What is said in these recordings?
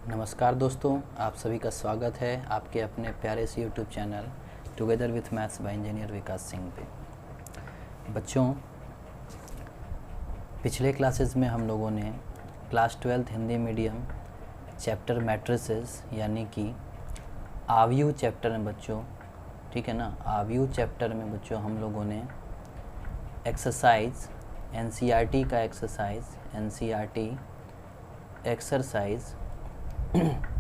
नमस्कार दोस्तों, आप सभी का स्वागत है आपके अपने प्यारे से YouTube channel together with maths by engineer Vikas Singh पे। बच्चों, पिछले क्लासेस में हम लोगों ने class 12th Hindi medium chapter matrices यानी कि आव्यूह चैप्टर में बच्चों, ठीक है ना, आव्यूह चैप्टर में बच्चों हम लोगों ने एक्सरसाइज एनसीईआरटी का एनसीईआरटी एक्सरसाइज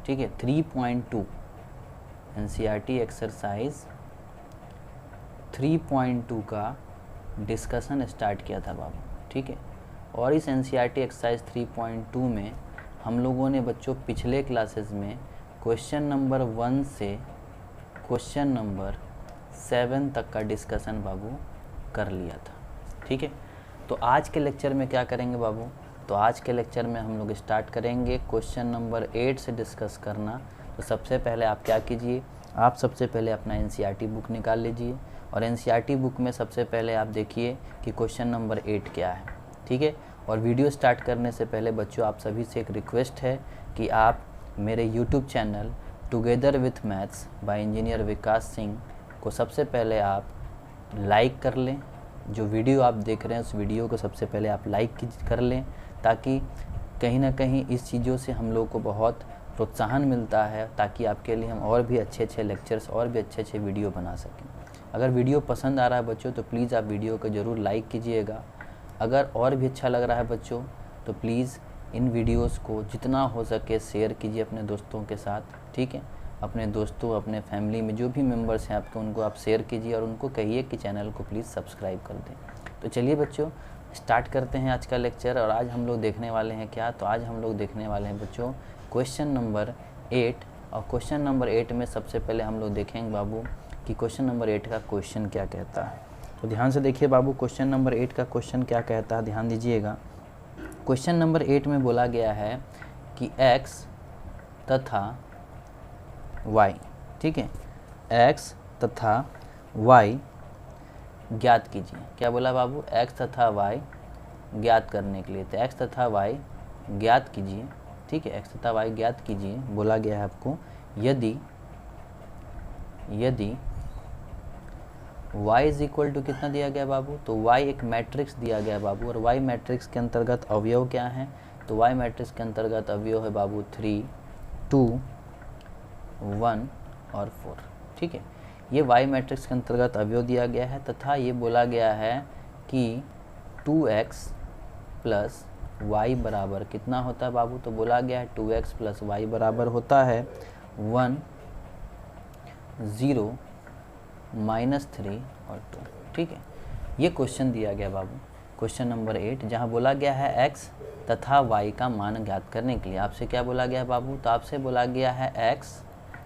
ठीक है 3.2 एनसीईआरटी एक्सरसाइज 3.2 का डिस्कशन स्टार्ट किया था बाबू, ठीक है। और इस एनसीईआरटी एक्सरसाइज 3.2 में हम लोगों ने बच्चों पिछले क्लासेस में क्वेश्चन नंबर 1 से क्वेश्चन नंबर 7 तक का डिस्कशन बाबू कर लिया था, ठीक है। तो आज के लेक्चर में क्या करेंगे बाबू, तो आज के लेक्चर में हम लोग स्टार्ट करेंगे क्वेश्चन नंबर 8 से डिस्कस करना। तो सबसे पहले आप क्या कीजिए, आप सबसे पहले अपना एनसीईआरटी बुक निकाल लीजिए और एनसीईआरटी बुक में सबसे पहले आप देखिए कि क्वेश्चन नंबर 8 क्या है, ठीक है। और वीडियो स्टार्ट करने से पहले बच्चों आप सभी से एक रिक्वेस्ट है कि आप मेरे YouTube channel together with maths by engineer Vikas Singh को सबसे पहले आप लाइक कर लें। जो वीडियो आप देख रहे हैं उस वीडियो को सबसे पहले आप लाइक कर लें, ताकि कहीं ना कहीं इस चीज़ों से हम लोग को बहुत प्रोत्साहन मिलता है, ताकि आपके लिए हम और भी अच्छे लेक्चर्स और भी अच्छे वीडियो बना सकें। अगर वीडियो पसंद आ रहा है बच्चों तो प्लीज़ आप वीडियो को ज़रूर लाइक कीजिएगा। अगर और भी अच्छा लग रहा है बच्चों तो प्लीज़ इन वीडियोस को जितना हो सके शेयर कीजिए अपने दोस्तों के साथ, ठीक है। अपने दोस्तों, अपने फैमिली में जो भी मेम्बर्स हैं आपके, उनको आप शेयर कीजिए और उनको कहिए कि चैनल को प्लीज़ सब्सक्राइब कर दें। तो चलिए बच्चों स्टार्ट करते हैं आज का लेक्चर। और आज हम लोग देखने वाले हैं क्या, तो आज हम लोग देखने वाले हैं बच्चों क्वेश्चन नंबर 8। और क्वेश्चन नंबर 8 में सबसे पहले हम लोग देखेंगे बाबू कि क्वेश्चन नंबर 8 का क्वेश्चन क्या कहता है। तो ध्यान से देखिए बाबू, क्वेश्चन नंबर 8 का क्वेश्चन क्या कहता है, ध्यान दीजिएगा। क्वेश्चन नंबर 8 में बोला गया है कि x तथा y, ठीक है, x तथा y ज्ञात कीजिए। क्या बोला बाबू, x तथा y ज्ञात करने के लिए, तो x तथा y ज्ञात कीजिए, ठीक है, x तथा y ज्ञात कीजिए। बोला गया है आपको यदि y इज इक्वल टू कितना दिया गया बाबू, तो y एक मैट्रिक्स दिया गया बाबू। और y मैट्रिक्स के अंतर्गत अवयव क्या है, तो y मैट्रिक्स के अंतर्गत अवयव है बाबू 3, 2, 1 और 4, ठीक है। ये y मैट्रिक्स के अंतर्गत अवयव दिया गया है तथा ये बोला गया है कि 2x प्लस वाई बराबर कितना होता है बाबू, तो बोला गया है 2x प्लस वाई बराबर होता है 1, 0, -3 और 2, ठीक है। ये क्वेश्चन दिया गया बाबू क्वेश्चन नंबर 8, जहाँ बोला गया है x तथा y का मान ज्ञात करने के लिए। आपसे क्या बोला गया है बाबू, तो आपसे बोला गया है x,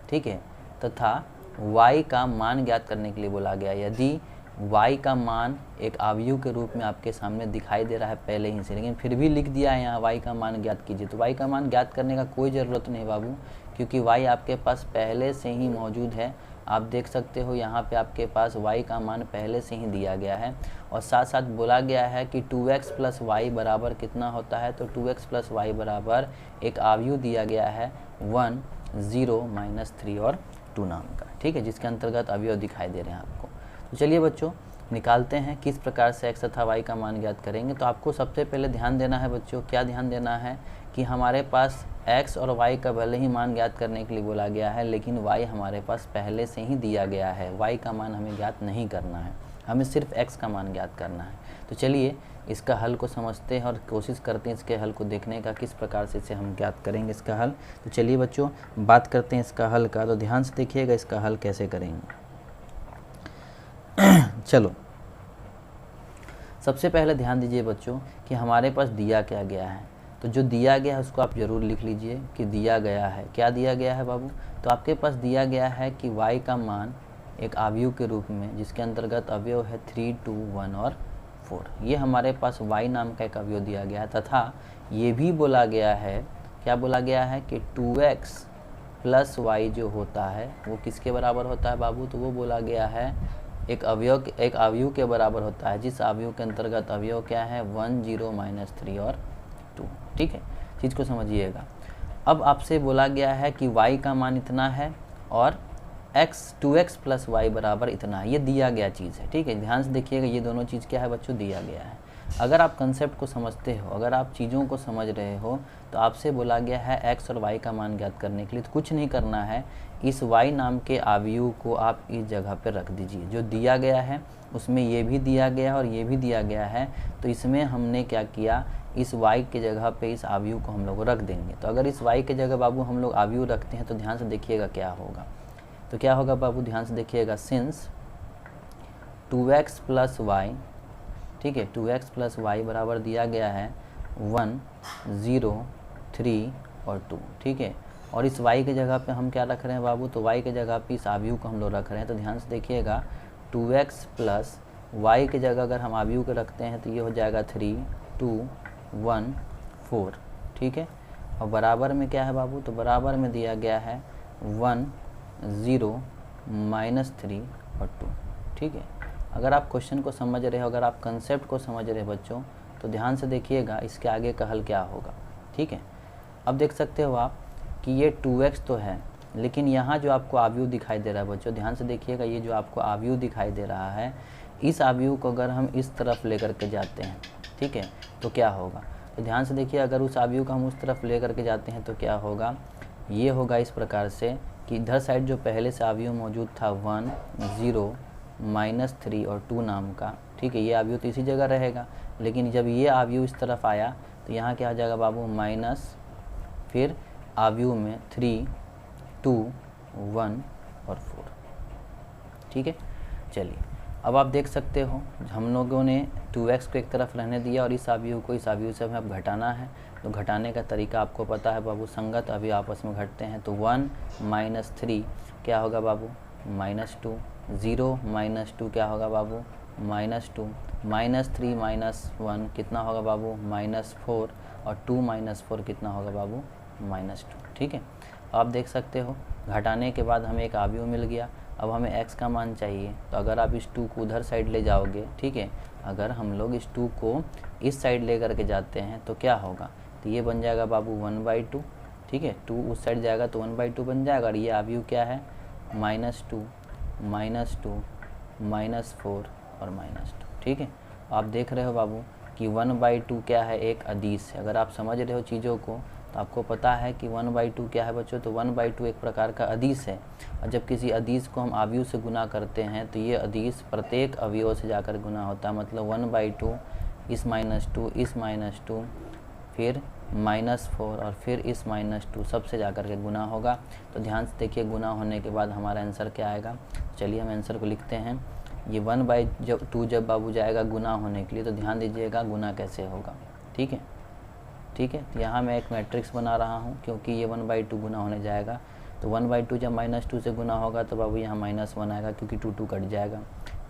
ठीक है, तथा y का मान ज्ञात करने के लिए बोला गया। यदि y का मान एक अवयव के रूप में आपके सामने दिखाई दे रहा है पहले ही से, लेकिन फिर भी लिख दिया है यहाँ y का मान ज्ञात कीजिए, तो y का मान ज्ञात करने का कोई ज़रूरत नहीं बाबू, क्योंकि y आपके पास पहले से ही मौजूद है। आप देख सकते हो यहाँ पे आपके पास y का मान पहले से ही दिया गया है। और साथ साथ बोला गया है कि 2x प्लस वाई बराबर कितना होता है, तो 2x प्लस वाई बराबर एक अवयव दिया गया है 1, 0, -3 और 2 नाम का, ठीक है, जिसके अंतर्गत अवयव दिखाई दे रहे हैं आपको। तो चलिए बच्चों निकालते हैं किस प्रकार से x तथा y का मान ज्ञात करेंगे। तो आपको सबसे पहले ध्यान देना है बच्चों, क्या ध्यान देना है कि हमारे पास x और y का भले ही मान ज्ञात करने के लिए बोला गया है, लेकिन y हमारे पास पहले से ही दिया गया है। y का मान हमें ज्ञात नहीं करना है, हमें सिर्फ x का मान ज्ञात करना है। तो चलिए इसका हल को समझते हैं और कोशिश करते हैं इसके हल को देखने का, किस प्रकार से इसे हम ज्ञात करेंगे इसका हल। तो चलिए बच्चों बात करते हैं इसका हल का। तो ध्यान से देखिएगा इसका हल कैसे करेंगे। चलो सबसे पहले ध्यान दीजिए बच्चों कि हमारे पास दिया क्या गया है। तो जो दिया गया है उसको आप ज़रूर लिख लीजिए कि दिया गया है। क्या दिया गया है बाबू, तो आपके पास दिया गया है कि y का मान एक अवयव के रूप में, जिसके अंतर्गत अवयव है 3, 2, 1 और 4। ये हमारे पास y नाम का एक अवयव दिया गया है तथा ये भी बोला गया है, क्या बोला गया है कि 2x प्लस वाई जो होता है वो किसके बराबर होता है बाबू, तो वो बोला गया है एक अवयव के बराबर होता है, जिस अवयव के अंतर्गत अवयव क्या है 1, 0, -3 और 2, ठीक है। चीज़ को समझिएगा। अब आपसे बोला गया है कि y का मान इतना है और x 2x प्लस वाई बराबर इतना है, ये दिया गया चीज़ है। ठीक है, ध्यान से देखिएगा, ये दोनों चीज़ क्या है बच्चों, दिया गया है। अगर आप कंसेप्ट को समझते हो, अगर आप चीज़ों को समझ रहे हो, तो आपसे बोला गया है x और y का मान ज्ञात करने के लिए तो कुछ नहीं करना है, इस y नाम के आव्यूह को आप इस जगह पर रख दीजिए। जो दिया गया है उसमें ये भी दिया गया है और ये भी दिया गया है, तो इसमें हमने क्या किया, इस y के जगह पे इस आव्यूह को हम लोग रख देंगे। तो अगर इस y के जगह बाबू हम लोग आव्यूह रखते हैं तो ध्यान से देखिएगा क्या होगा। तो क्या होगा बाबू, ध्यान से देखिएगा, सिंस 2x प्लस वाई, ठीक है, 2x प्लस वाई बराबर दिया गया है 1 0 3 और 2। ठीक है, और इस y के जगह पे हम क्या रख रहे हैं बाबू, तो y के जगह पे इस आव्यूह को हम लोग रख रहे हैं। तो ध्यान से देखिएगा, 2x प्लस वाई के जगह अगर हम आव्यूह को रखते हैं तो ये हो जाएगा 3 2 1 4। ठीक है, और बराबर में क्या है बाबू, तो बराबर में दिया गया है 1 0 -3 और 2। ठीक है, अगर आप क्वेश्चन को समझ रहे हो, अगर आप कंसेप्ट को समझ रहे हो बच्चों, तो ध्यान से देखिएगा इसके आगे का हल क्या होगा। ठीक है, अब देख सकते हो आप कि ये 2x तो है, लेकिन यहाँ जो आपको आव्यूह दिखाई दे रहा है बच्चों, ध्यान से देखिएगा, ये जो आपको आव्यूह दिखाई दे रहा है, इस आव्यूह को अगर हम इस तरफ लेकर के जाते हैं, ठीक है, तो क्या होगा, तो ध्यान से देखिए, अगर उस आव्यूह को हम उस तरफ लेकर के जाते हैं तो क्या होगा, ये होगा इस प्रकार से कि इधर साइड जो पहले से आव्यूह मौजूद था 1 0 -3 और 2 नाम का, ठीक है, ये आव्यूह तो इसी जगह रहेगा, लेकिन जब ये आव्यूह इस तरफ आया तो यहाँ क्या आ जाएगा बाबू, माइनस, फिर आव्यूह में 3 2 1 और 4। ठीक है, चलिए अब आप देख सकते हो हम लोगों ने 2x को एक तरफ रहने दिया और इस आव्यूह को इस आव्यूह से हमें अब घटाना है। तो घटाने का तरीका आपको पता है बाबू, संगत अभी आपस में घटते हैं। तो 1 -3 क्या होगा बाबू, -2, 0 -2 क्या होगा बाबू, -2, -3 -1 कितना होगा बाबू, -4 और 2 -4 कितना होगा बाबू, -2। ठीक है, आप देख सकते हो घटाने के बाद हमें एक आव्यूह मिल गया। अब हमें x का मान चाहिए, तो अगर आप इस 2 को उधर साइड ले जाओगे, ठीक है, अगर हम लोग इस 2 को इस साइड ले करके जाते हैं तो क्या होगा, तो ये बन जाएगा बाबू 1/2। ठीक है, 2 उस साइड जाएगा तो 1/2 बन जाएगा, और ये आव्यूह क्या है, -2 -2 -4 और -2। ठीक है, आप देख रहे हो बाबू कि 1/2 क्या है, एक अदिश है। अगर आप समझ रहे हो चीज़ों को तो आपको पता है कि 1/2 क्या है बच्चों, तो 1/2 एक प्रकार का अदिश है। और जब किसी अदिश को हम आव्यूह से गुना करते हैं तो ये अदिश प्रत्येक अवयव से जाकर गुना होता है, मतलब 1/2 इस -2 इस -2 फिर -4 और फिर इस -2 सबसे जाकर के गुना होगा। तो ध्यान से देखिए, गुना होने के बाद हमारा आंसर क्या आएगा। चलिए हम आंसर को लिखते हैं। ये 1/2 जब बाबू जाएगा गुना होने के लिए, तो ध्यान दीजिएगा गुना कैसे होगा। ठीक है, ठीक है, तो यहाँ मैं एक मैट्रिक्स बना रहा हूँ क्योंकि ये 1/2 गुना होने जाएगा। तो 1/2 जब -2 से गुना होगा तो बाबू यहाँ -1 आएगा क्योंकि 2 कट जाएगा।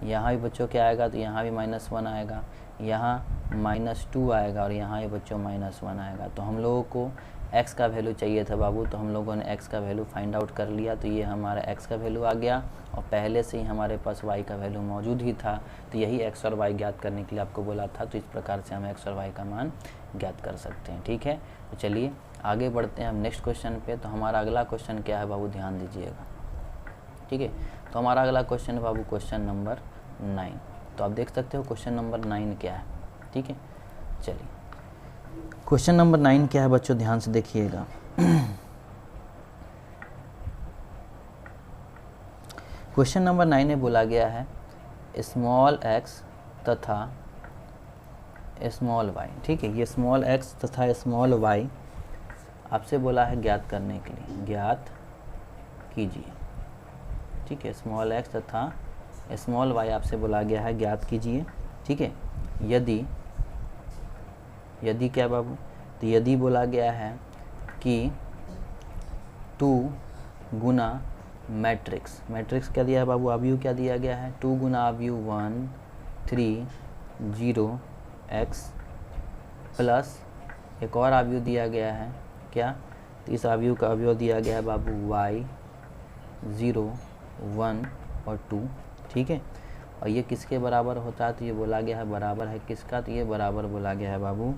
यहाँ भी बच्चों क्या आएगा, तो यहाँ भी -1 आएगा, यहाँ -2 आएगा और यहाँ भी बच्चों -1 आएगा। तो हम लोगों को x का वैल्यू चाहिए था बाबू, तो हम लोगों ने x का वैल्यू फाइंड आउट कर लिया। तो ये हमारा x का वैल्यू आ गया और पहले से ही हमारे पास y का वैल्यू मौजूद ही था। तो यही x और y ज्ञात करने के लिए आपको बोला था। तो इस प्रकार से हम x और y का मान ज्ञात कर सकते हैं। ठीक है, तो चलिए आगे बढ़ते हैं हम नेक्स्ट क्वेश्चन पे। तो हमारा अगला क्वेश्चन क्या है बाबू, ध्यान दीजिएगा। ठीक है, तो हमारा अगला क्वेश्चन है बाबू क्वेश्चन नंबर 9। तो आप देख सकते हो क्वेश्चन नंबर 9 क्या है। ठीक है, चलिए क्वेश्चन नंबर 9 क्या है बच्चों, ध्यान से देखिएगा। क्वेश्चन नंबर 9 में बोला गया है स्मॉल x तथा स्मॉल y। ठीक है, ये स्मॉल x तथा स्मॉल y आपसे बोला है ज्ञात करने के लिए, ज्ञात कीजिए। ठीक है, स्मॉल x तथा स्मॉल y आपसे बोला गया है ज्ञात कीजिए। ठीक है, यदि क्या बाबू, तो यदि बोला गया है कि 2 गुना मैट्रिक्स क्या दिया है बाबू, आव्यूह क्या दिया गया है, 2 गुना आव्यूह 1 3 0 x प्लस एक और आव्यूह दिया गया है क्या, तो इस आव्यूह का आव्यूह दिया गया है बाबू y 0 1 और 2। ठीक है, और ये किसके बराबर होता है, तो ये बोला गया है बराबर है किसका, तो ये बराबर बोला गया है बाबू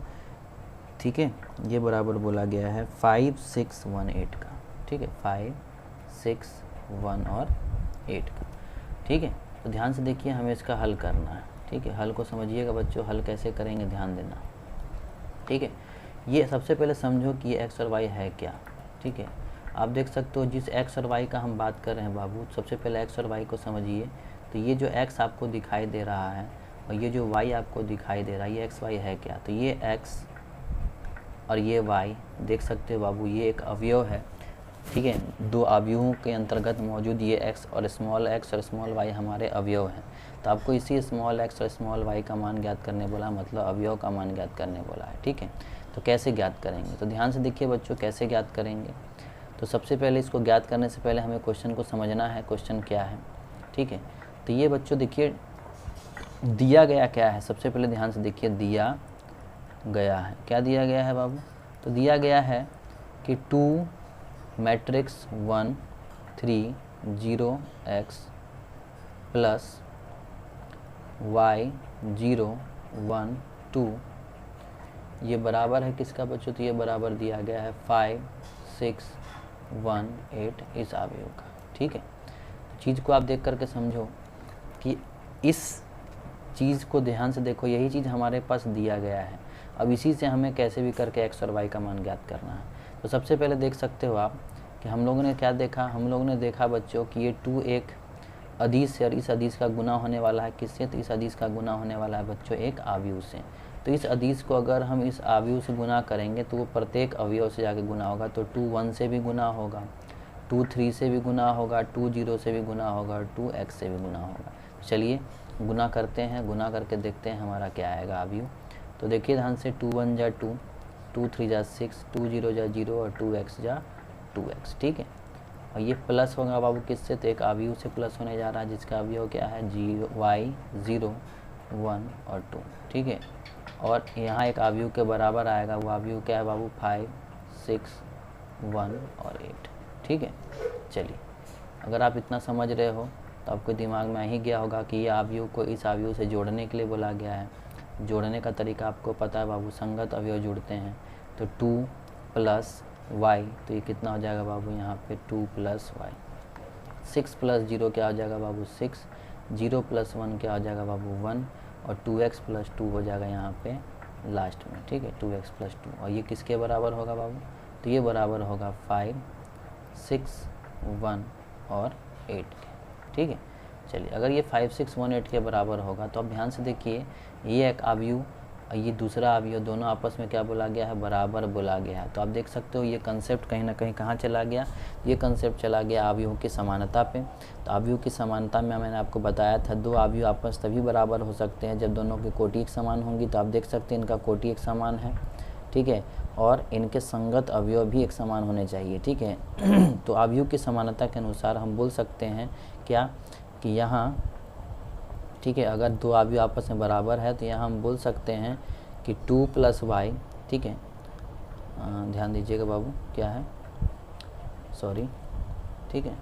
ठीक है, ये बराबर बोला गया है 5, 6, 1, 8 का। ठीक है, 5, 6, 1 और 8 का। ठीक है, तो ध्यान से देखिए, हमें इसका हल करना है। ठीक है, हल को समझिएगा बच्चों, हल कैसे करेंगे ध्यान देना। ठीक है, ये सबसे पहले समझो कि ये एक्स और वाई है क्या। ठीक है, आप देख सकते हो जिस एक्स और वाई का हम बात कर रहे हैं बाबू, सबसे पहले एक्स और वाई को समझिए। तो ये जो एक्स आपको दिखाई दे रहा है और ये जो वाई आपको दिखाई दे रहा है, ये एक्स वाई है क्या। तो ये एक्स और ये वाई देख सकते हो बाबू, ये एक अवयव है। ठीक है, दो अवयवों के अंतर्गत मौजूद ये एक्स और स्मॉल वाई हमारे अवयव हैं। तो आपको इसी स्मॉल एक्स और स्मॉल वाई का मान ज्ञात करने बोला, मतलब अवयव का मान ज्ञात करने बोला है। ठीक है, तो कैसे ज्ञात करेंगे, तो ध्यान से देखिए बच्चों, कैसे ज्ञात करेंगे। तो सबसे पहले इसको ज्ञात करने से पहले हमें क्वेश्चन को समझना है, क्वेश्चन क्या है। ठीक है, तो ये बच्चों देखिए दिया गया क्या है, सबसे पहले ध्यान से देखिए, दिया गया है, क्या दिया गया है बाबू। तो दिया गया है कि 2 मैट्रिक्स 1 3 0 x प्लस y 0 1 2 ये बराबर है किसका बच्चों, तो ये बराबर दिया गया है 5 6 1 8 इस अवयव का। ठीक है, चीज़ को आप देख करके समझो कि इस चीज़ को ध्यान से देखो, यही चीज़ हमारे पास दिया गया है। अब इसी से हमें कैसे भी करके एक्स और वाई का मान ज्ञात करना है। तो सबसे पहले देख सकते हो आप कि हम लोगों ने क्या देखा, हम लोगों ने देखा बच्चों कि ये 2 एक अदिश से और इस अदिश का गुना होने वाला है किससे, तो इस अदिश का गुना होने वाला है बच्चों एक अवयव से। तो इस अदिश को अगर हम इस अवयव से गुना करेंगे तो वो प्रत्येक अवयव से जाके गुना होगा। तो 2 1 से भी गुना होगा, 2 3 से भी गुना होगा, 2 0 से भी गुना होगा और 2 x से भी गुना होगा। चलिए गुना करते हैं, गुना करके देखते हैं हमारा क्या आएगा अवयव। तो देखिए ध्यान से, 2 1 जा 2, 2 3 जा 6, 2 0 जा 0 और 2 x जा 2x। ठीक है, और ये प्लस होगा बाबू किससे, तो एक अवयव से प्लस होने जा रहा है जिसका अवयव क्या है, y 0 1 और 2। ठीक है, और यहाँ एक अवयव के बराबर आएगा, वो अवयव क्या है बाबू, 5 6 1 और 8। ठीक है, चलिए अगर आप इतना समझ रहे हो तो आपके दिमाग में आ ही गया होगा कि ये अवयव को इस अवयव से जोड़ने के लिए बोला गया है। जोड़ने का तरीका आपको पता है बाबू, संगत अवयव जुड़ते हैं। तो 2 प्लस y, तो ये कितना हो जाएगा बाबू, यहाँ पे 2 प्लस y। 6 प्लस 0 क्या हो जाएगा बाबू, 6, 0 प्लस 1 क्या हो जाएगा बाबू, 1 और 2x प्लस 2 हो जाएगा यहाँ पे लास्ट में। ठीक है, 2x प्लस 2, और ये किसके बराबर होगा बाबू, तो ये बराबर होगा 5 6 1 और 8 के। ठीक है, चलिए अगर ये 5 6 1 8 के बराबर होगा तो अब ध्यान से देखिए, ये एक अवयव और ये दूसरा अवयव, दोनों आपस में क्या बोला गया है, बराबर बोला गया है। तो आप देख सकते हो ये कंसेप्ट कहीं ना कहीं कहाँ चला गया, ये कंसेप्ट चला गया अवयवों की समानता पे। तो अवयव की समानता में मैंने आपको बताया था, दो अवयव आपस तभी बराबर हो सकते हैं जब दोनों की कोटि एक समान होंगी। तो आप देख सकते हैं इनका कोटि एक समान है। ठीक है, और इनके संगत अवयव भी एक समान होने चाहिए। ठीक है, तो अवयव की समानता के अनुसार हम बोल सकते हैं क्या, कि यहाँ, ठीक है, अगर दो अवयव आपस में बराबर है तो यहाँ हम बोल सकते हैं कि 2 प्लस वाई। ठीक है, ध्यान दीजिएगा बाबू, क्या है, सॉरी। ठीक है,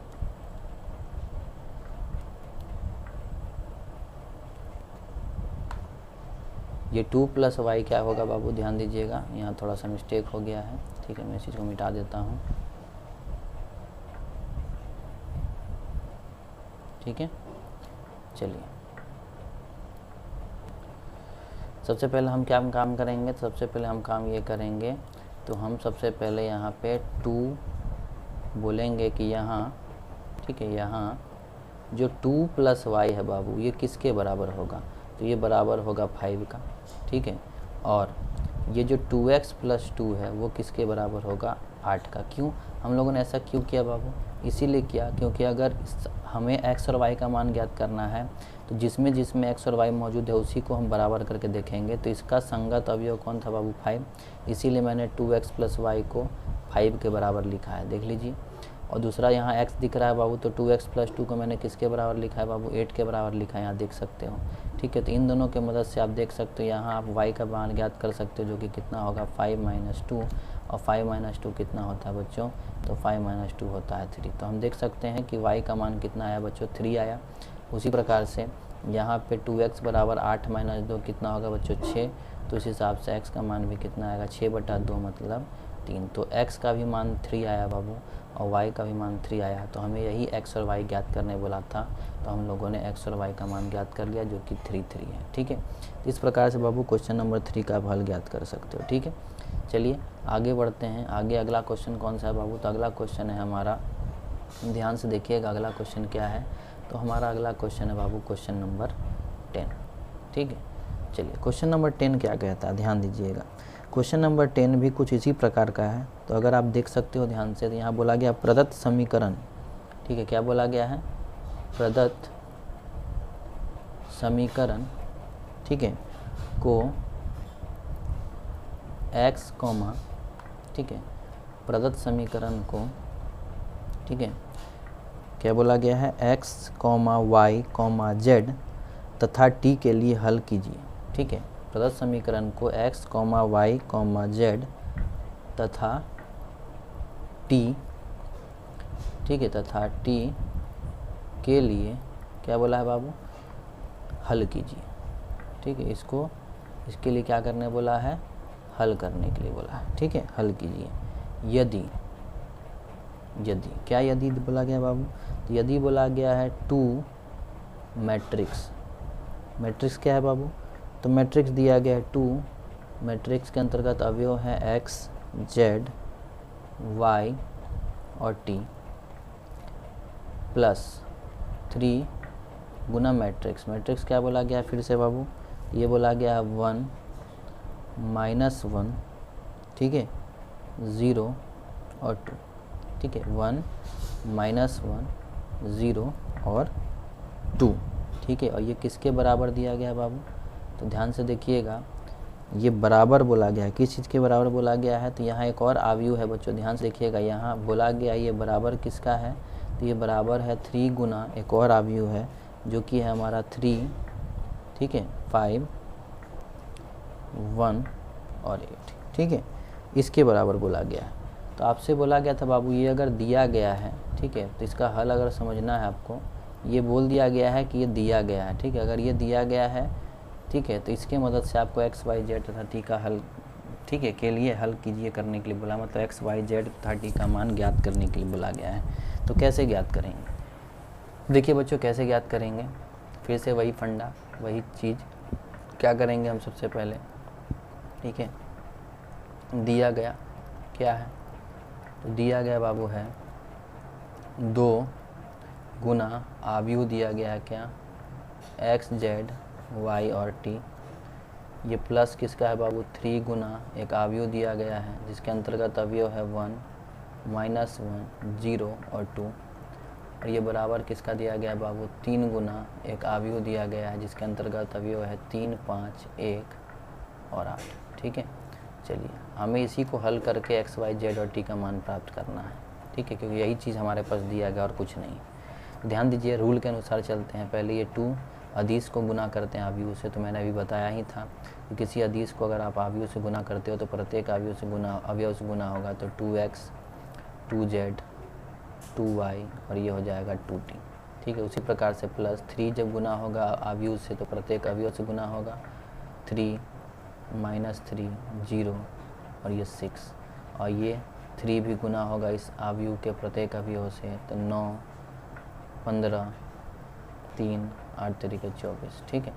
ये 2 प्लस वाई क्या होगा बाबू, ध्यान दीजिएगा, यहाँ थोड़ा सा मिस्टेक हो गया है। ठीक है, मैं इस चीज़ को मिटा देता हूँ। ठीक है, चलिए सबसे पहले हम क्या काम करेंगे, तो सबसे पहले हम काम ये करेंगे, तो हम सबसे पहले यहाँ पे 2 बोलेंगे कि यहाँ, ठीक है, यहाँ जो 2 प्लस वाई है बाबू, ये किसके बराबर होगा, तो ये बराबर होगा 5 का। ठीक है, और ये जो 2x प्लस 2 है वो किसके बराबर होगा, 8 का। क्यों हम लोगों ने ऐसा क्यों किया बाबू, इसीलिए किया क्योंकि अगर हमें x और y का मान ज्ञात करना है तो जिसमें x और y मौजूद है उसी को हम बराबर करके देखेंगे। तो इसका संगत अवयव कौन था बाबू, 5, इसीलिए मैंने 2x प्लस वाई को 5 के बराबर लिखा है, देख लीजिए। और दूसरा यहाँ x दिख रहा है बाबू, तो 2x प्लस 2 को मैंने किसके बराबर लिखा है बाबू, 8 के बराबर लिखा है, यहाँ देख सकते हो। ठीक है, तो इन दोनों के मदद से आप देख सकते हो, यहाँ आप y का मान ज्ञात कर सकते हो, जो कि कितना होगा 5 - 2, और 5 - 2 कितना होता है बच्चों, तो 5 - 2 होता है 3। तो हम देख सकते हैं कि y का मान कितना आया बच्चों, 3 आया। उसी प्रकार से यहाँ पे 2x बराबर 8 - 2 कितना होगा बच्चों, 6, तो इस हिसाब से x का मान भी कितना आएगा 6/2 मतलब 3। तो x का भी मान 3 आया बाबू और y का भी मान 3 आया। तो हमें यही x और y ज्ञात करने बोला था, तो हम लोगों ने x और y का मान ज्ञात कर लिया जो कि 3 है। ठीक है, इस प्रकार से बाबू क्वेश्चन नंबर 3 का आप हल ज्ञात कर सकते हो। ठीक है, चलिए आगे बढ़ते हैं। आगे अगला क्वेश्चन कौन सा है बाबू? तो अगला क्वेश्चन है हमारा, ध्यान से देखिएगा अगला क्वेश्चन क्या है। तो हमारा अगला क्वेश्चन है बाबू क्वेश्चन नंबर 10। ठीक है, चलिए क्वेश्चन नंबर 10 क्या कहता है, ध्यान दीजिएगा। क्वेश्चन नंबर 10 भी कुछ इसी प्रकार का है। तो अगर आप देख सकते हो ध्यान से, तो यहाँ बोला गया प्रदत्त समीकरण, ठीक है, क्या बोला गया है? प्रदत्त समीकरण, ठीक है, को x, ठीक है, प्रदत्त समीकरण को, ठीक है, क्या बोला गया है? x, y, z तथा t के लिए हल कीजिए। ठीक है, प्रदत्त समीकरण को x, y, z तथा t, ठीक है, तथा t के लिए क्या बोला है बाबू? हल कीजिए। ठीक है, इसके लिए क्या करने बोला है? हल करने के लिए बोला है। ठीक है, हल कीजिए। यदि क्या यदि बोला गया बाबू? तो यदि बोला गया है 2 मैट्रिक्स क्या है बाबू? तो मैट्रिक्स दिया गया है 2, मैट्रिक्स के अंतर्गत अवयव है x, z, y और t प्लस 3 गुना मैट्रिक्स क्या बोला गया फिर से बाबू? ये बोला गया है 1 -1, ठीक है, 0 और 2। ठीक है, 1 -1 0 और 2। ठीक है, और ये किसके बराबर दिया गया है बाबू? तो ध्यान से देखिएगा, ये बराबर बोला गया है। किस चीज़ के बराबर बोला गया है? तो यहाँ एक और आव्यूह है बच्चों, ध्यान से देखिएगा। यहाँ बोला गया ये बराबर किसका है? तो ये बराबर है 3 गुना एक और आव्यूह है जो कि है हमारा 3, ठीक है, 5, 1 और 8। ठीक है, इसके बराबर बोला गया है। तो आपसे बोला गया था बाबू ये अगर दिया गया है, ठीक है, तो इसका हल अगर समझना है आपको, ये बोल दिया गया है कि ये दिया गया है। ठीक है, अगर ये दिया गया है, ठीक है, तो इसके मदद से आपको x, y, z तथा t का हल, ठीक है, के लिए हल कीजिए करने के लिए बोला, मतलब x, y, z तथा t का मान ज्ञात करने के लिए बोला गया है। तो कैसे ज्ञात करेंगे? देखिए बच्चों, कैसे ज्ञात करेंगे? फिर से वही फंडा, वही चीज़। क्या करेंगे हम सबसे पहले? ठीक है, दिया गया क्या है? तो दिया गया बाबू है 2 गुना आव्यूह दिया गया है क्या? x, z, y और t। ये प्लस किसका है बाबू? 3 गुना एक आव्यूह दिया गया है जिसके अंतर्गत अवयव है 1 -1 0 और 2। और ये बराबर किसका दिया गया है बाबू? 3 गुना एक आव्यूह दिया गया है जिसके अंतर्गत अवयव है 3, 5, 1 और 8। ठीक है, चलिए हमें इसी को हल करके x, y, z और t का मान प्राप्त करना है। ठीक है, क्योंकि यही चीज़ हमारे पास दिया गया और कुछ नहीं। ध्यान दीजिए, रूल के अनुसार चलते हैं। पहले ये 2 अदिश को गुना करते हैं आव्यूह से, तो मैंने अभी बताया ही था कि किसी अदिश को अगर आप आव्यूह से गुना करते हो तो प्रत्येक अवयव से गुना होगा। तो 2x, 2z, 2y और ये हो जाएगा 2t। ठीक है, उसी प्रकार से प्लस 3 जब गुना होगा आव्यूह से तो प्रत्येक अवयव से गुना होगा। 3 -3 0 और ये 6, और ये 3 भी गुना होगा इस आव्यूह के प्रत्येक अवयव से, तो 9, 15, 3, 8 तरीके 24। ठीक है,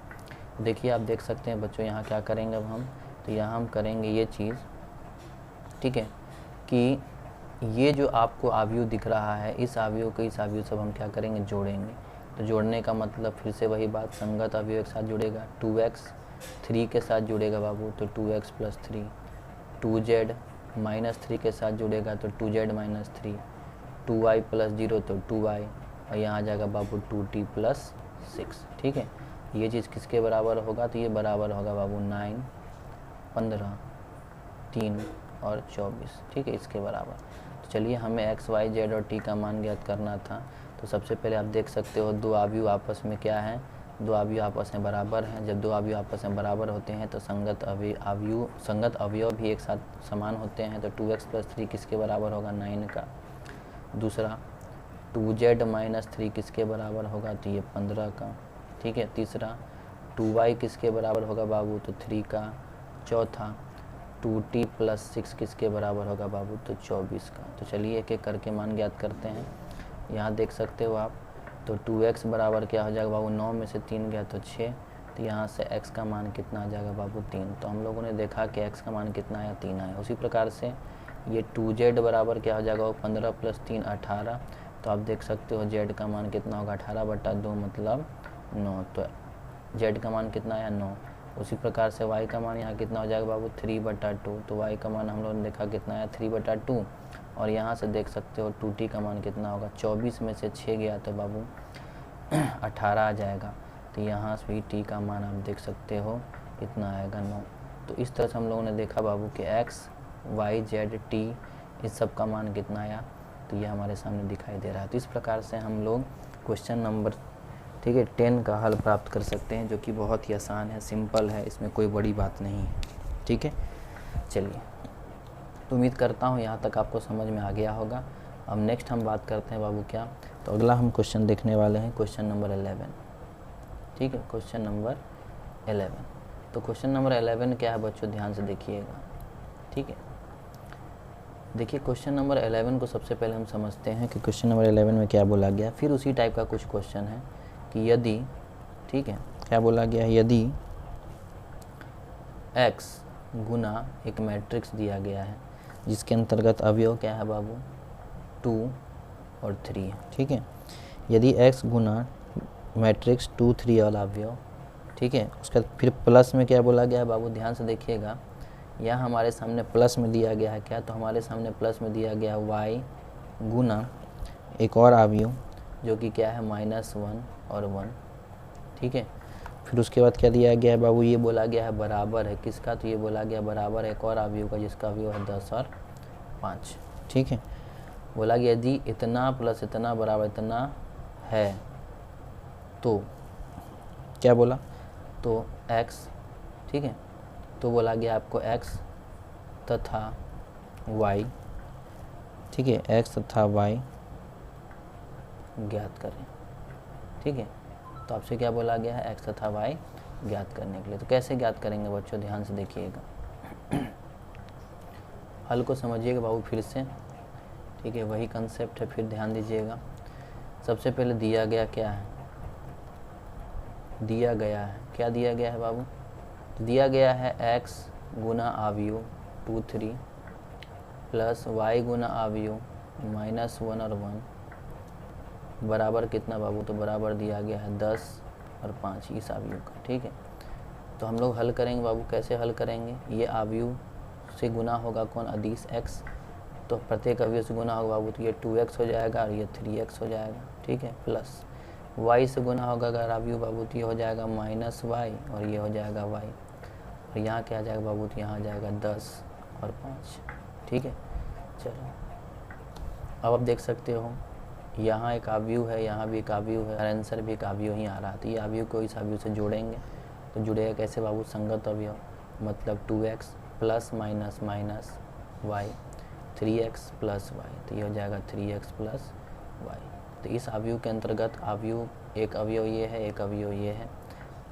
देखिए आप देख सकते हैं बच्चों, यहाँ क्या करेंगे अब हम? तो यहाँ हम करेंगे ये चीज़, ठीक है, कि ये जो आपको आव्यूह दिख रहा है, इस आव्यूह को इस आव्यूह से हम क्या करेंगे? जोड़ेंगे। तो जोड़ने का मतलब फिर से वही बात, संगत अवयव के साथ जुड़ेगा। 2x 3 के साथ जुड़ेगा बाबू, तो 2x + 3। 2z -3 के साथ जुड़ेगा तो 2z - 3। 2y + 0 तो 2y, और यहाँ आ जाएगा बाबू 2t + 6। ठीक है, ये चीज़ किसके बराबर होगा? तो ये बराबर होगा बाबू 9, 15, 3 और 24। ठीक है, इसके बराबर। तो चलिए हमें x, y, z और t का मान ज्ञात करना था। तो सबसे पहले आप देख सकते हो 2 आव्यूह आपस में क्या है? 2 आव्यूह आपस में बराबर हैं। जब 2 आव्यूह आपस में बराबर होते हैं तो संगत अवयव भी एक साथ समान होते हैं। तो 2x + 3 किसके बराबर होगा? 9 का। दूसरा 2z - 3 किसके बराबर होगा? तो ये 15 का। ठीक है, तीसरा 2y किसके बराबर होगा बाबू? तो 3 का। चौथा 2t प्लस 6 किसके बराबर होगा बाबू, तो 24 का। तो चलिए एक एक करके मान ज्ञात करते हैं। यहाँ देख सकते हो आप, तो 2x बराबर क्या हो जाएगा बाबू, 9 में से 3 गया तो 6, तो यहाँ से x का मान कितना आ जाएगा बाबू, 3। तो हम लोगों ने देखा कि x का मान कितना आया, 3 आया। उसी प्रकार से ये 2z बराबर क्या हो जाएगा, वो 15 प्लस 3 18। तो आप देख सकते हो z का मान कितना होगा, 18/2 मतलब 9। तो z का मान कितना आया, 9। उसी प्रकार से y का मान यहाँ कितना हो जाएगा बाबू, 3/2। तो y का मान हम लोगों ने देखा कितना आया, 3/2। और यहाँ से देख सकते हो 2t का मान कितना होगा, 24 में से 6 गया तो बाबू 18 आ जाएगा। तो यहाँ से भी t का मान आप देख सकते हो कितना आएगा, 9। तो इस तरह से हम लोगों ने देखा बाबू कि x, y, z, t इस सब का मान कितना आया, तो ये हमारे सामने दिखाई दे रहा है। तो इस प्रकार से हम लोग क्वेश्चन नंबर 10 का हल प्राप्त कर सकते हैं, जो कि बहुत ही आसान है, सिंपल है, इसमें कोई बड़ी बात नहीं है। ठीक है, चलिए, तो उम्मीद करता हूँ यहाँ तक आपको समझ में आ गया होगा। अब नेक्स्ट हम बात करते हैं बाबू क्या, तो अगला हम क्वेश्चन देखने वाले हैं क्वेश्चन नंबर 11। ठीक है, क्वेश्चन नंबर 11। तो क्वेश्चन नंबर 11 क्या है बच्चों, ध्यान से देखिएगा। ठीक है, देखिए क्वेश्चन नंबर 11 को सबसे पहले हम समझते हैं कि क्वेश्चन नंबर 11 में क्या बोला गया। फिर उसी टाइप का कुछ क्वेश्चन है कि यदि, ठीक है, क्या बोला गया है, यदि x गुना एक मैट्रिक्स दिया गया है जिसके अंतर्गत अवयव क्या है बाबू, 2 और 3 है। ठीक है, यदि x गुना मैट्रिक्स 2, 3 वाला अवयव, ठीक है, उसका फिर प्लस में क्या बोला गया है बाबू, ध्यान से देखिएगा। यहाँ हमारे सामने प्लस में दिया गया है क्या, तो हमारे सामने प्लस में दिया गया y गुना एक और अवयव जो कि क्या है, -1 और 1। ठीक है, फिर उसके बाद क्या दिया गया है बाबू, ये बोला गया है बराबर है किसका, तो ये बोला गया बराबर है एक और अवयव का जिसका अवयव है 10 और 5। ठीक है, बोला गया यदि इतना प्लस इतना बराबर इतना है तो क्या बोला, तो x, ठीक है, तो बोला गया आपको x तथा y, ठीक है, x तथा y ज्ञात करें। ठीक है, तो आपसे क्या बोला गया है, x तथा y ज्ञात करने के लिए। तो कैसे ज्ञात करेंगे बच्चों, ध्यान से देखिएगा। हल को समझिएगा बाबू फिर से। ठीक है, वही कंसेप्ट है, फिर ध्यान दीजिएगा। सबसे पहले दिया गया क्या है, दिया गया है, क्या दिया गया है बाबू, तो दिया गया है x गुना अवयव 2, 3 प्लस y गुना अवयव -1 और 1 बराबर कितना बाबू, तो बराबर दिया गया है 10 और 5 इस अवयव का। ठीक है, तो हम लोग हल करेंगे बाबू। कैसे हल करेंगे, ये अवयव से गुना होगा कौन, अदिश x, तो प्रत्येक अवयव से गुना होगा बाबू, तो ये 2x हो जाएगा और ये 3x हो जाएगा। ठीक है, प्लस y से गुना होगा अगर अवयव बाबू, तो ये हो जाएगा -y और ये हो जाएगा y, और यहाँ क्या आ जाएगा बाबू, तो यहाँ आ जाएगा 10 और 5। ठीक है, चलो अब आप देख सकते हो यहाँ एक अवयव है, यहाँ भी एक अवयव है, और आंसर भी एक अवयव ही आ रहा है। तो ये अवयव को इस अवयव से जोड़ेंगे, तो जुड़ेगा कैसे बाबू, संगत अवयव, मतलब 2x plus minus minus y, 3x plus y, तो ये हो जाएगा 3x प्लस y। तो इस अवयव के अंतर्गत अवयव, एक अवयव ये है, एक अवयव ये है,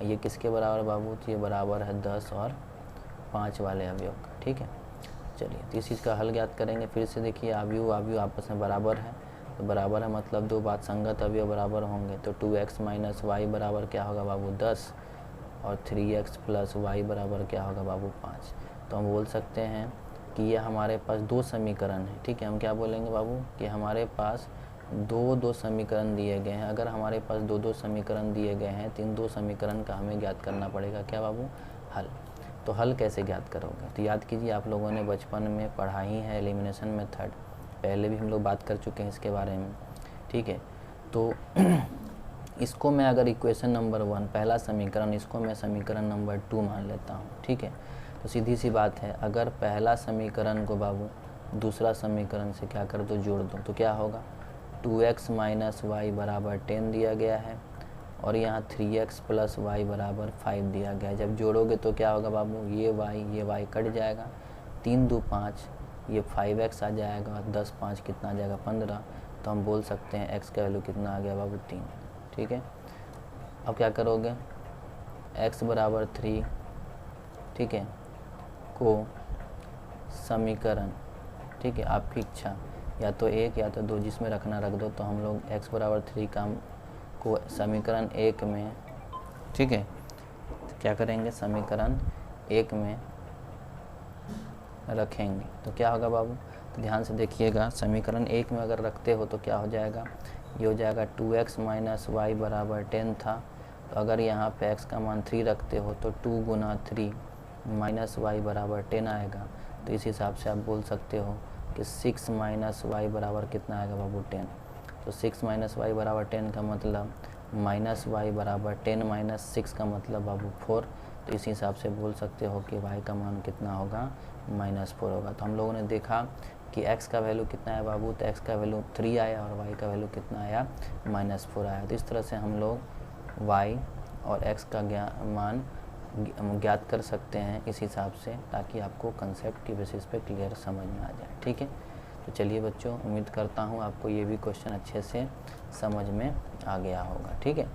ये किसके बराबर बाबू, तो ये बराबर है 10 और 5 वाले अवयव का। ठीक है, चलिए, तो इस चीज़ का हल ज्ञात करेंगे। फिर से देखिए, अवयव आपस में बराबर है, तो बराबर है मतलब दो बात संगत अवयव बराबर होंगे, तो 2x माइनस वाई बराबर क्या होगा बाबू, 10, और 3x प्लस वाई बराबर क्या होगा बाबू, 5। तो हम बोल सकते हैं कि ये हमारे पास दो समीकरण है। ठीक है, हम क्या बोलेंगे बाबू कि हमारे पास दो समीकरण दिए गए हैं। अगर हमारे पास दो समीकरण दिए गए हैं तो इन दो समीकरण का हमें ज्ञात करना पड़ेगा क्या बाबू, हल। तो हल कैसे ज्ञात करोगे, तो याद कीजिए, आप लोगों ने बचपन में पढ़ा ही है एलिमिनेशन मेथड, पहले भी हम लोग बात कर चुके हैं इसके बारे में। ठीक है, तो इसको मैं अगर इक्वेशन नंबर 1 पहला समीकरण, इसको मैं समीकरण नंबर 2 मान लेता हूँ। ठीक है, तो सीधी सी बात है, अगर पहला समीकरण को बाबू दूसरा समीकरण से क्या कर दो, जोड़ दो, तो क्या होगा, 2x माइनस वाई बराबर 10 दिया गया है, और यहाँ 3x प्लस वाई बराबर 5 दिया गया है। जब जोड़ोगे तो क्या होगा बाबू, ये y कट जाएगा, 3 2 5, ये 5x आ जाएगा, 10 5 कितना आ जाएगा, 15। तो हम बोल सकते हैं x का वैल्यू कितना आ गया बाबू, 3। ठीक है, अब क्या करोगे, x बराबर 3, ठीक है, को समीकरण, ठीक है, आपकी इच्छा, या तो 1 या तो 2, जिसमें रखना रख दो। तो हम लोग x बराबर 3 का को समीकरण 1 में, ठीक है, तो क्या करेंगे, समीकरण 1 में रखेंगे। तो क्या होगा बाबू, तो ध्यान से देखिएगा, समीकरण 1 में अगर रखते हो तो क्या हो जाएगा, ये हो जाएगा 2x माइनस वाई बराबर 10 था। तो अगर यहाँ पे x का मान 3 रखते हो तो 2 गुना 3 माइनस वाई बराबर 10 आएगा। तो इस हिसाब से आप बोल सकते हो कि 6 माइनस वाई बराबर कितना आएगा बाबू, 10। तो 6 माइनस वाई बराबर 10 का मतलब माइनस वाई बराबर 10 माइनस 6 का मतलब बाबू 4। तो इस हिसाब से बोल सकते हो कि y का मान कितना होगा, -4 होगा। तो हम लोगों ने देखा कि x का वैल्यू कितना है बाबू, तो x का वैल्यू 3 आया और y का वैल्यू कितना आया, -4 आया। तो इस तरह से हम लोग y और x का मान ज्ञात कर सकते हैं इस हिसाब से, ताकि आपको कंसेप्ट की बेसिस पे क्लियर समझ में आ जाए, ठीक है। तो चलिए बच्चों, उम्मीद करता हूँ आपको ये भी क्वेश्चन अच्छे से समझ में आ गया होगा, ठीक है।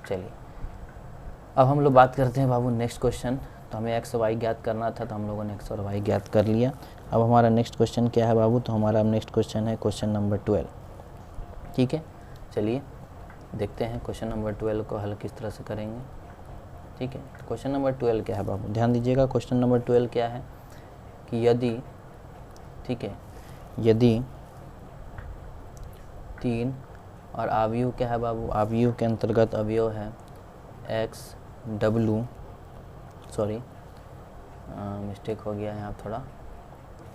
चलिए अब हम लोग बात करते हैं बाबू नेक्स्ट क्वेश्चन। तो हमें x और y ज्ञात करना था, तो हम लोगों ने x और y ज्ञात कर लिया। अब हमारा नेक्स्ट क्वेश्चन क्या है बाबू, तो हमारा अब नेक्स्ट क्वेश्चन है क्वेश्चन नंबर 12, ठीक है। चलिए देखते हैं क्वेश्चन नंबर 12 को हल किस तरह से करेंगे, ठीक है। तो क्वेश्चन नंबर 12 क्या है बाबू, ध्यान दीजिएगा। क्वेश्चन नंबर 12 क्या है कि यदि, ठीक है, यदि 3 और अवयव क्या है बाबू, अवयव के अंतर्गत अवयव है x w, सॉरी मिस्टेक हो गया यहाँ थोड़ा,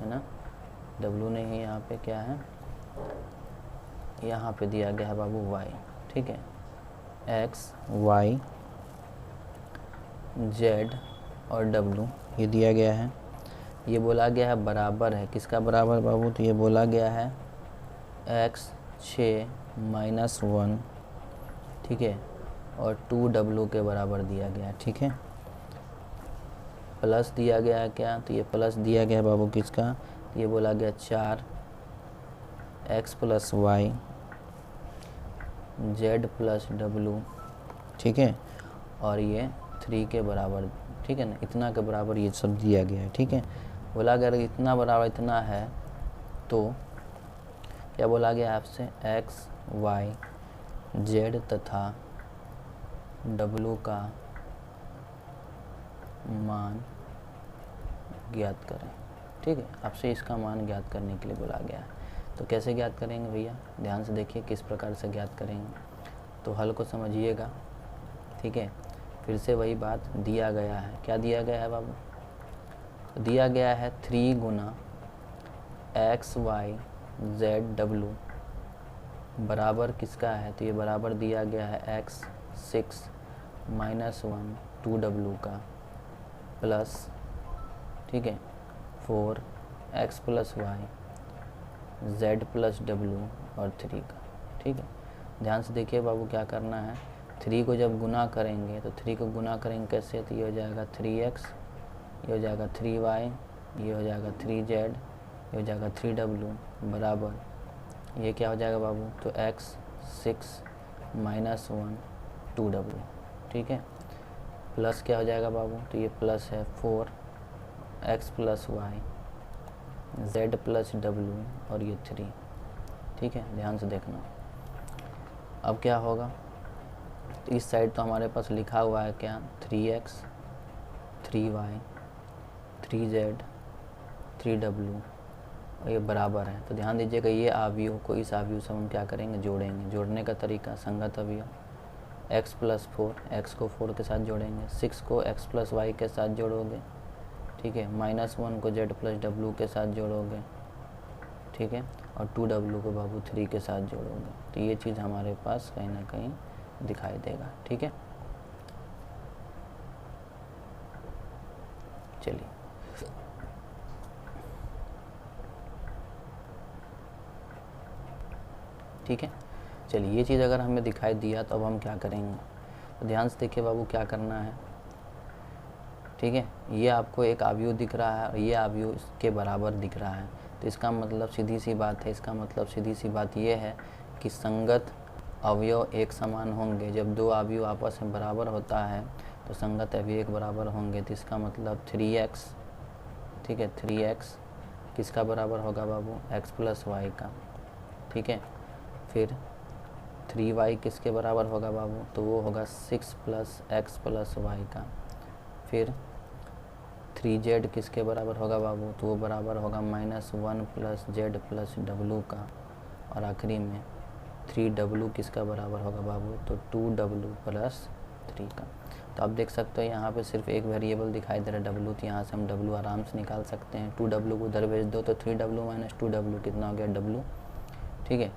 है ना, w नहीं, यहाँ पे क्या है, यहाँ पे दिया गया है बाबू y, ठीक है, x y z और w ये दिया गया है। ये बोला गया है बराबर है, किसका बराबर बाबू, तो ये बोला गया है x 6 माइनस 1, ठीक है, और 2w के बराबर दिया गया है, ठीक है। प्लस दिया गया है क्या, तो ये प्लस दिया गया है बाबू किसका, तो ये बोला गया 4x plus Y z plus w, ठीक है, और ये 3 के बराबर, ठीक है ना, इतना के बराबर ये सब दिया गया है, ठीक है। बोला गया अगर इतना बराबर इतना है तो क्या बोला गया आपसे, x y z तथा w का मान ज्ञात करें, ठीक है। आपसे इसका मान ज्ञात करने के लिए बोला गया है। तो कैसे ज्ञात करेंगे भैया, ध्यान से देखिए किस प्रकार से ज्ञात करेंगे। तो हल को समझिएगा, ठीक है। फिर से वही बात, दिया गया है, क्या दिया गया है बाबू, तो दिया गया है 3 गुना x y z w बराबर किसका है, तो ये बराबर दिया गया है x 6 माइनस 1 2w का प्लस, ठीक है, 4x plus Y z plus w और 3 का, ठीक है। ध्यान से देखिए बाबू क्या करना है, 3 को जब गुना करेंगे तो 3 को गुना करेंगे कैसे, तो ये हो जाएगा 3x, ये हो जाएगा 3y, ये हो जाएगा 3z, ये हो जाएगा 3w बराबर, ये क्या हो जाएगा बाबू, तो x 6 माइनस 1 2w, ठीक है, प्लस क्या हो जाएगा बाबू, तो ये प्लस है 4x plus Y z plus w और ये 3, ठीक है। ध्यान से देखना। अब क्या होगा, तो इस साइड तो हमारे पास लिखा हुआ है क्या, 3x 3y 3z 3w और ये बराबर है। तो ध्यान दीजिएगा, ये अवयव को इस अवयव से हम क्या करेंगे, जोड़ेंगे। जोड़ने का तरीका संगत अवयव, x प्लस 4, x को 4 के साथ जोड़ेंगे, 6 को x प्लस वाई के साथ जोड़ोगे, ठीक है, -1 को z प्लस w के साथ जोड़ोगे, ठीक है, और 2w को बाबू 3 के साथ जोड़ोगे। तो ये चीज़ हमारे पास कहीं ना कहीं दिखाई देगा, ठीक है। चलिए ठीक है, चलिए ये चीज़ अगर हमें दिखाई दिया तो अब हम क्या करेंगे, तो ध्यान से देखिए बाबू क्या करना है, ठीक है। ये आपको एक अवयव दिख रहा है और ये अवयव इसके बराबर दिख रहा है। तो इसका मतलब सीधी सी बात है, इसका मतलब सीधी सी बात ये है कि संगत अवयव एक समान होंगे। जब दो अवयव आपस में बराबर होता है तो संगत अभिवेक बराबर होंगे, तो इसका मतलब 3x, ठीक है, 3x किसका बराबर होगा बाबू, x प्लस वाई का, ठीक है। फिर 3y किसके बराबर होगा बाबू, तो वो होगा 6 प्लस x प्लस वाई का। फिर 3z किसके बराबर होगा बाबू, तो वो बराबर होगा -1 प्लस z प्लस w का। और आखिरी में 3w किसका बराबर होगा बाबू, तो 2w प्लस 3 का। तो आप देख सकते हो यहाँ पे सिर्फ एक वेरिएबल दिखाई दे रहा है w, तो यहाँ से हम w आराम से निकाल सकते हैं। 2w को उधर भेज दो तो 3w माइनस 2w कितना हो गया, w, ठीक है।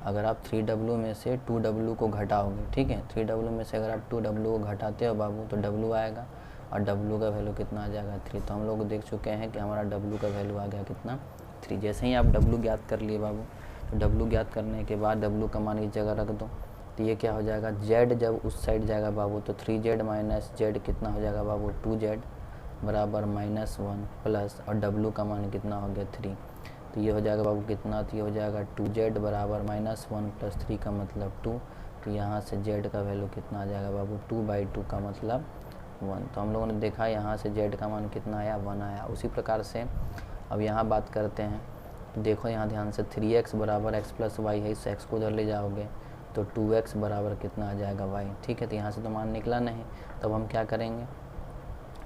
अगर आप 3w में से 2w को घटाओगे, ठीक है, 3w में से अगर आप 2w को घटाते हो बाबू तो w आएगा, और w का वैल्यू कितना आ जाएगा, 3। तो हम लोग देख चुके हैं कि हमारा w का वैल्यू आ गया कितना, 3। जैसे ही आप w ज्ञात कर लिए बाबू, तो w ज्ञात करने के बाद w का मान इस जगह रख दो, तो ये क्या हो जाएगा, z जब उस साइड जाएगा बाबू तो 3z माइनस z कितना हो जाएगा बाबू, 2z बराबर -1 प्लस, और w का मान कितना हो गया, 3। तो ये हो जाएगा बाबू कितना, तो ये हो जाएगा 2z बराबर -1 प्लस 3 का मतलब 2। तो यहाँ से z का वैल्यू कितना आ जाएगा बाबू, 2/2 का मतलब 1। तो हम लोगों ने देखा यहाँ से z का मान कितना आया, 1 आया। उसी प्रकार से अब यहाँ बात करते हैं, तो देखो यहाँ ध्यान से 3x बराबर x प्लस वाई है, इस x को उधर ले जाओगे तो 2x बराबर कितना आ जाएगा y, ठीक है। तो यहाँ से तो मान निकला नहीं, तब हम क्या करेंगे,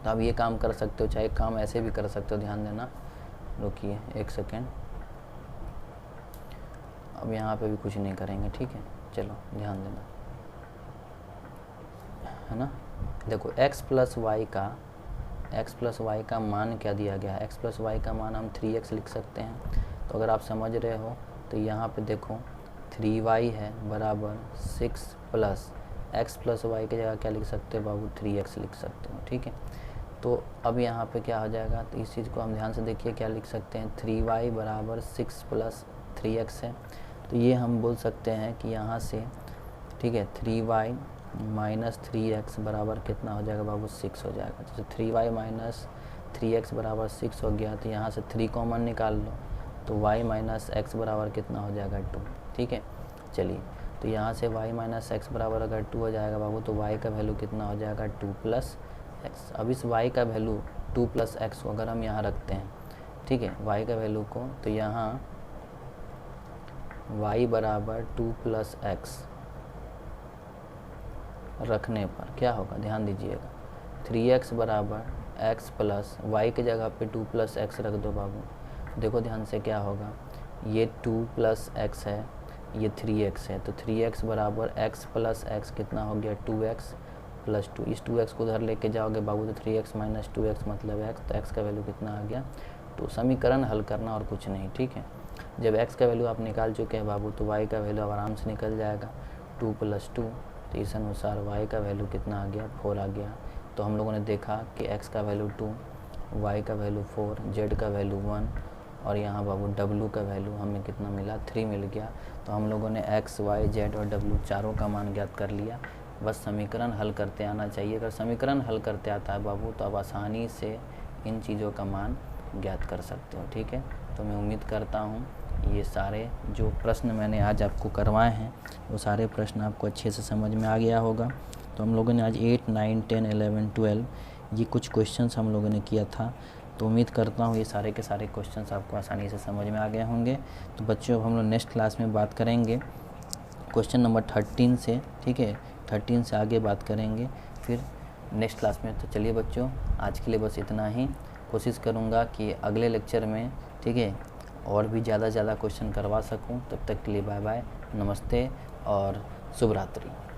तो आप ये काम कर सकते हो, चाहे काम ऐसे भी कर सकते हो, ध्यान देना, रुकिए 1 सेकेंड। अब यहाँ पे भी कुछ नहीं करेंगे, ठीक है, चलो ध्यान देना, है ना। देखो x प्लस वाई का मान क्या दिया गया है, x प्लस वाई का मान हम 3x लिख सकते हैं। तो अगर आप समझ रहे हो तो यहाँ पे देखो 3y है बराबर 6 प्लस x प्लस वाई की जगह क्या लिख सकते हो बाबू, 3x लिख सकते हो, ठीक है। तो अब यहाँ पे क्या हो जाएगा, तो इस चीज़ को हम ध्यान से देखिए, क्या लिख सकते हैं, 3y बराबर 6 प्लस 3x है। तो ये हम बोल सकते हैं कि यहाँ से, ठीक है, 3y माइनस 3x बराबर कितना हो जाएगा बाबू, 6 हो जाएगा। तो 3y माइनस 3x बराबर 6 हो गया, तो यहाँ से 3 कॉमन निकाल लो, तो y माइनस x बराबर कितना हो जाएगा, 2, ठीक है। चलिए, तो यहाँ से y माइनस x बराबर अगर 2 हो जाएगा बाबू, तो y का वैल्यू कितना हो जाएगा, 2 प्लस x। अब इस y का वैल्यू 2 प्लस x को अगर हम यहाँ रखते हैं, ठीक है, y का वैल्यू को, तो यहाँ y बराबर 2 प्लस x रखने पर क्या होगा, ध्यान दीजिएगा, 3x बराबर x प्लस y की जगह पे 2 प्लस x रख दो बाबू। देखो ध्यान से क्या होगा, ये 2 प्लस x है, ये 3x है, तो 3x बराबर x प्लस x कितना हो गया, 2x प्लस 2। इस 2x को उधर लेके जाओगे बाबू तो 3x माइनस 2x मतलब x, तो x का वैल्यू कितना आ गया, तो समीकरण हल करना और कुछ नहीं, ठीक है। जब x का वैल्यू आप निकाल चुके हैं बाबू, तो y का वैल्यू आराम से निकल जाएगा, 2 प्लस 2। तो इस अनुसार y का वैल्यू कितना आ गया, 4 आ गया। तो हम लोगों ने देखा कि x का वैल्यू 2, y का वैल्यू 4, z का वैल्यू 1, और यहाँ बाबू w का वैल्यू हमें कितना मिला, 3 मिल गया। तो हम लोगों ने x, y, z और w चारों का मान ज्ञात कर लिया। बस समीकरण हल करते आना चाहिए। अगर समीकरण हल करते आता है बाबू, तो आप आसानी से इन चीज़ों का मान ज्ञात कर सकते हो, ठीक है। तो मैं उम्मीद करता हूँ ये सारे जो प्रश्न मैंने आज आपको करवाए हैं, वो सारे प्रश्न आपको अच्छे से समझ में आ गया होगा। तो हम लोगों ने आज 8, 9, 10, 11, 12 ये कुछ क्वेश्चंस हम लोगों ने किया था। तो उम्मीद करता हूँ ये सारे के सारे क्वेश्चंस आपको आसानी से समझ में आ गए होंगे। तो बच्चों, हम लोग नेक्स्ट क्लास में बात करेंगे क्वेश्चन नंबर 13 से, ठीक है, 13 से आगे बात करेंगे फिर नेक्स्ट क्लास में। तो चलिए बच्चों, आज के लिए बस इतना ही। कोशिश करूँगा कि अगले लेक्चर में, ठीक है, और भी ज़्यादा क्वेश्चन करवा सकूं। तब तक के लिए बाय बाय, नमस्ते और शुभ रात्रि।